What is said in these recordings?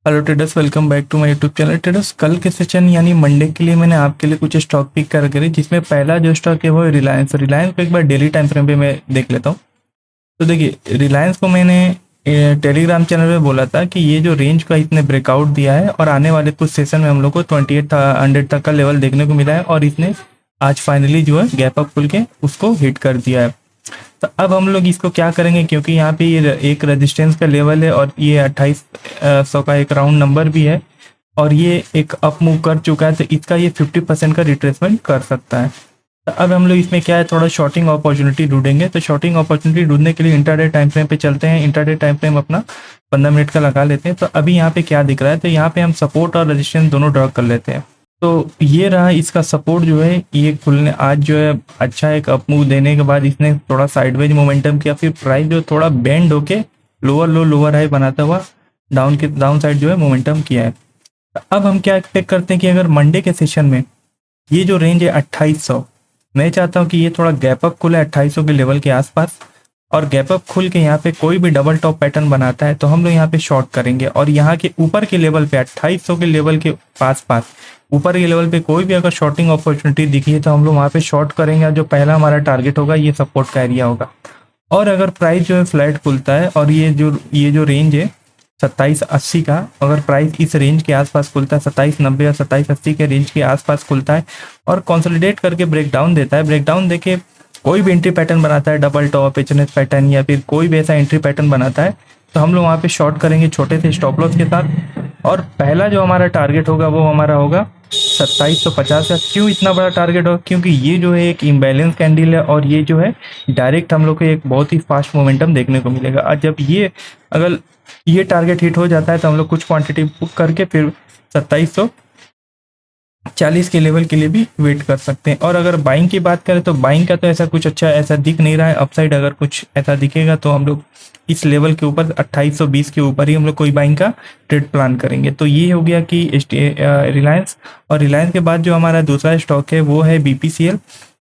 Hello traders, welcome back to my YouTube channel. Traders, कल के session यानी Monday के लिए मैंने आपके लिए कुछ स्टॉक पिक कर करी, जिसमें पहला जो स्टॉक है वो है रिलायंस। रिलायंस को एक बार डेली टाइम फ्रेम पे मैं देख लेता हूँ। तो देखिए, रिलायंस को मैंने टेलीग्राम चैनल पे बोला था कि ये जो रेंज का इसने ब्रेकआउट दिया है और आने वाले कुछ सेशन में हम लोग को 2800 तक का लेवल देखने को मिला है, और इसने आज फाइनली जो है गैप अप खुल के उसको हिट कर दिया है। तो अब हम लोग इसको क्या करेंगे, क्योंकि यहाँ पे ये एक रेजिस्टेंस का लेवल है और ये 2800 का एक राउंड नंबर भी है, और ये एक अप मूव कर चुका है, तो इसका ये 50% का रिट्रेसमेंट कर सकता है। तो अब हम लोग इसमें क्या है, थोड़ा शॉर्टिंग अपॉर्चुनिटी ढूंढेंगे। तो शॉर्टिंग अपॉर्चुनिटी ढूंढने के लिए इंटरडे टाइम फ्रेम पे चलते हैं। इंटरडे टाइम फ्रेम अपना 15 मिनट का लगा लेते हैं। तो अभी यहाँ पे क्या दिख रहा है, तो यहाँ पे हम सपोर्ट और रेजिस्टेंस दोनों ड्रॉ कर लेते हैं। तो ये रहा इसका सपोर्ट जो है, ये खुलने आज जो है अच्छा एक अप मूव देने के बाद इसने थोड़ा साइडवेज मोमेंटम किया, फिर प्राइस जो थोड़ा बेंड होके लोअर लो लोअर हाई बनाता हुआ डाउन साइड जो है मोमेंटम किया है। अब हम क्या एक्सपेक्ट करते हैं कि अगर मंडे के सेशन में ये जो रेंज है 2800, मैं चाहता हूँ कि ये थोड़ा गैप अप खुले 2800 के लेवल के आसपास, और गैप अप खुल के यहाँ पे कोई भी डबल टॉप पैटर्न बनाता है तो हम लोग यहाँ पे शॉर्ट करेंगे। और यहाँ के ऊपर के लेवल पे 2800 के लेवल के पास ऊपर के लेवल पे कोई भी अगर शॉर्टिंग अपॉर्चुनिटी दिखी है तो हम लोग वहाँ पे शॉर्ट करेंगे। जो पहला हमारा टारगेट होगा ये सपोर्ट का एरिया होगा। और अगर प्राइस जो है फ्लैट खुलता है और ये जो रेंज है 2780 का, अगर प्राइस इस रेंज के आसपास खुलता है 2790 या 2780 के रेंज के आसपास खुलता है और कंसोलिडेट करके ब्रेकडाउन देता है, ब्रेकडाउन देके कोई भी एंट्री पैटर्न बनाता है, डबल टॉप एचएनएस पैटर्न या फिर कोई भी ऐसा एंट्री पैटर्न बनाता है, तो हम लोग वहाँ पे शॉर्ट करेंगे छोटे से स्टॉप लॉस के साथ। और पहला जो हमारा टारगेट होगा वो हमारा होगा 2750 का। क्यों इतना बड़ा टारगेट होगा, क्योंकि ये जो है एक इम्बैलेंस कैंडल है और ये जो है डायरेक्ट हम लोग को एक बहुत ही फास्ट मोमेंटम देखने को मिलेगा। और जब ये अगर ये टारगेट हिट हो जाता है तो हम लोग कुछ क्वांटिटी बुक करके फिर 2740 के लेवल के लिए भी वेट कर सकते हैं। और अगर बाइंग की बात करें तो बाइंग का तो ऐसा कुछ अच्छा ऐसा दिख नहीं रहा है। अपसाइड अगर कुछ ऐसा दिखेगा तो हम लोग इस लेवल के ऊपर 2820 के ऊपर ही हम लोग कोई बाइंग का ट्रेड प्लान करेंगे। तो ये हो गया कि रिलायंस। और रिलायंस के बाद जो हमारा दूसरा स्टॉक है वो है बीपीसीएल।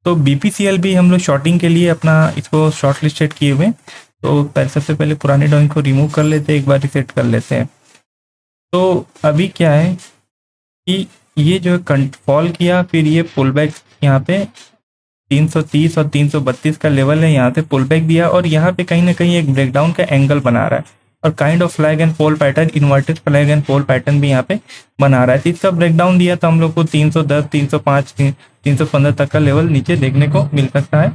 तो बीपीसीएल भी हम लोग शॉर्टिंग के लिए अपना इसको शॉर्ट लिस्टेड किए हुए हैं। तो सबसे पहले पुराने डॉइंग को रिमूव कर लेते हैं, एक बार रिसेट कर लेते हैं। तो अभी क्या है कि ये जो है फॉल किया, फिर ये पुल बैक यहाँ पे 330 और 332 का लेवल है, यहाँ पे पुल बैक दिया और यहाँ पे कहीं ना कहीं एक ब्रेकडाउन का एंगल बना रहा है और kind of flag and pole pattern, inverted flag and pole pattern भी यहाँ पे बना रहा है। तो इसका ब्रेकडाउन दिया तो हम लोग को 310, 305, 315 तक का लेवल नीचे देखने को मिल सकता है।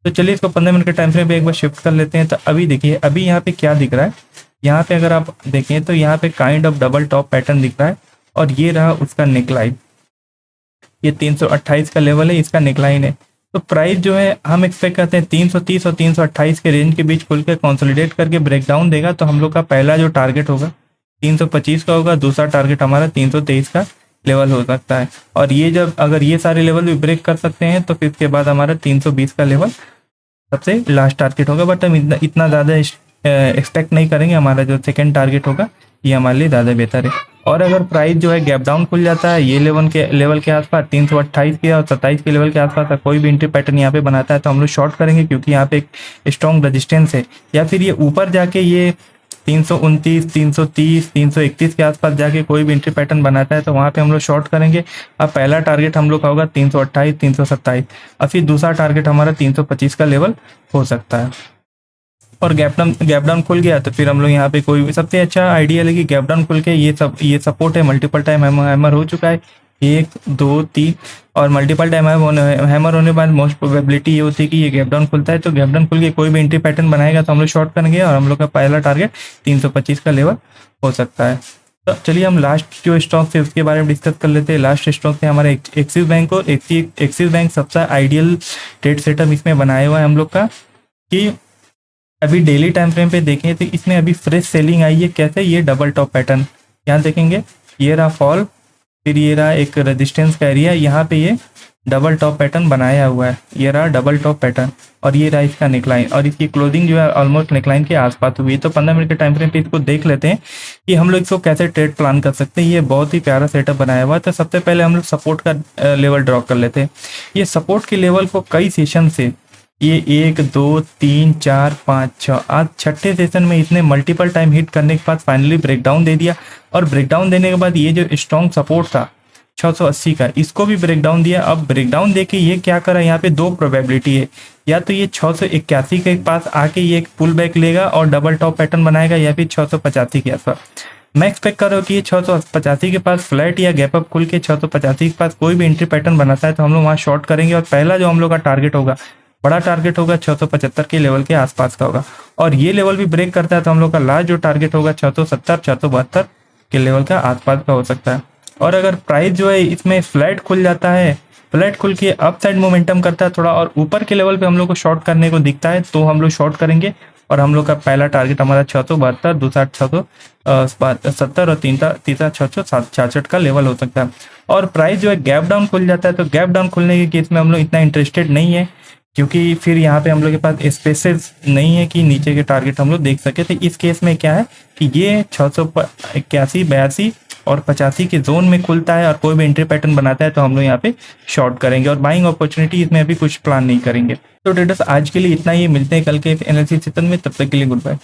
तो चलिए इसको 15 मिनट के टाइम फ्रेम पे एक बार शिफ्ट कर लेते हैं। तो अभी देखिए, अभी यहाँ पे क्या दिख रहा है, यहाँ पे अगर आप देखें तो यहाँ पे kind of double top pattern दिख रहा है और ये रहा उसका नेकलाइन। ये 328 का लेवल है, इसका नेकलाइन है। तो प्राइस जो है हम एक्सपेक्ट करते हैं 330 और 328 के रेंज के बीच खुल के कंसोलिडेट करके ब्रेकडाउन देगा। तो हम लोग का पहला जो टारगेट होगा 325 का होगा, दूसरा टारगेट हमारा 323 का लेवल हो सकता है। और ये जब अगर ये सारे लेवल भी ब्रेक कर सकते हैं तो फिर इसके बाद हमारा 320 का लेवल सबसे लास्ट टारगेट होगा। बट हम इतना ज़्यादा एक्सपेक्ट नहीं करेंगे। हमारा जो सेकंड टारगेट होगा ये हमारे लिए ज़्यादा बेहतर है। और अगर प्राइस जो है गैप डाउन खुल जाता है ये लेवल के आसपास 328 के और 27 के लेवल के आसपास कोई भी एंट्री पैटर्न यहाँ पे बनाता है तो हम लोग शॉर्ट करेंगे, क्योंकि यहाँ पे एक स्ट्रॉन्ग रेजिस्टेंस है। या फिर ये ऊपर जाके ये 329, 330, 331 के आसपास जाके कोई भी एंट्री पैटर्न बनाता है तो वहाँ पे हम लोग शॉर्ट करेंगे। अब पहला टारगेट हम लोग का होगा 328, 327 और फिर दूसरा टारगेट हमारा 325 का लेवल हो सकता है। और गैप डाउन खुल गया तो फिर हम लोग यहाँ पे कोई भी सबसे अच्छा आइडिया है कि गैप डाउन खुल के ये सपोर्ट है, मल्टीपल टाइम हैमर हो चुका है 1, 2, 3 और मल्टीपल टाइम हैमर होने के बाद मोस्ट प्रोबेबिलिटी ये होती है कि ये गैप डाउन खुलता है। तो गैप डाउन खुल के कोई भी एंट्री पैटर्न बनाएगा तो हम लोग शॉर्ट करेंगे और हम लोग का पहला टारगेट 325 का लेवल हो सकता है। तो चलिए हम लास्ट जो स्टॉक है उसके बारे में डिस्कस कर लेते हैं। लास्ट स्टॉक है हमारा एक्सिस बैंक और एक्सिस बैंक सबसे आइडियल ट्रेड सेटअप इसमें बनाया हुआ है हम लोग का कि अभी डेली टाइम फ्रेम पे देखें तो इसमें अभी फ्रेश सेलिंग आई है। कैसे, ये डबल टॉप पैटर्न यहाँ देखेंगे, ये रहा फॉल, फिर ये रहा एक रेजिस्टेंस का एरिया, यहाँ पे ये डबल टॉप पैटर्न बनाया हुआ है, ये रहा डबल टॉप पैटर्न और ये रहा इसका नेकलाइन और इसकी क्लोजिंग जो है ऑलमोस्ट नेकलाइन के आसपास हुई है। तो 15 मिनट के टाइम फ्रेम पे इसको देख लेते हैं कि हम लोग इसको कैसे ट्रेड प्लान कर सकते हैं। ये बहुत ही प्यारा सेटअप बनाया हुआ है। तो सबसे पहले हम लोग सपोर्ट का लेवल ड्रॉ कर लेते हैं। ये सपोर्ट के लेवल को कई सेशन से ये 1 2 3 4 5 6 आज छठे सेशन में इसने मल्टीपल टाइम हिट करने के बाद फाइनली ब्रेकडाउन दे दिया। और ब्रेकडाउन देने के बाद ये जो स्ट्रॉन्ग सपोर्ट था 680 का, इसको भी ब्रेकडाउन दिया। अब ब्रेकडाउन देके ये क्या करा, यहाँ पे दो प्रोबेबिलिटी है, या तो ये 681 के पास आके ये एक पुल बैक लेगा और डबल टॉप पैटर्न बनाएगा, या फिर 685 के आसपास। मैं एक्सपेक्ट कर रहा हूँ कि ये 685 के पास फ्लैट या गैप अप खुल के 685 के पास कोई भी एंट्री पैटर्न बनाता है तो हम लोग वहाँ शॉर्ट करेंगे। और पहला जो हम लोग का टारगेट होगा, बड़ा टारगेट होगा 675 के लेवल के आसपास का होगा। और ये लेवल भी ब्रेक करता है तो हम लोग का लास्ट जो टारगेट होगा 670 672 के लेवल का आसपास का हो सकता है। और अगर प्राइस जो है इसमें फ्लैट खुल जाता है, फ्लैट खुल के अप साइड मोमेंटम करता है थोड़ा और ऊपर के लेवल पे हम लोग को शॉर्ट करने को दिखता है तो हम लोग शॉर्ट करेंगे। और हम लोग का पहला टारगेट हमारा 672, दूसरा 670 और तीसरा 666 का लेवल हो सकता है। और प्राइस जो है गैप डाउन खुल जाता है तो गैप डाउन खुलने के केस में हम लोग इतना इंटरेस्टेड नहीं है, क्योंकि फिर यहाँ पे हम लोग के पास स्पेसेस नहीं है कि नीचे के टारगेट हम लोग देख सके। तो इस केस में क्या है कि ये 681 82 और 85 के जोन में खुलता है और कोई भी एंट्री पैटर्न बनाता है तो हम लोग यहाँ पे शॉर्ट करेंगे और बाइंग अपॉर्चुनिटी इसमें अभी कुछ प्लान नहीं करेंगे। तो ट्रेडर्स आज के लिए इतना ही, मिलते हैं कल के एनालिसिस सेशन में, तब तक के लिए गुड बाय।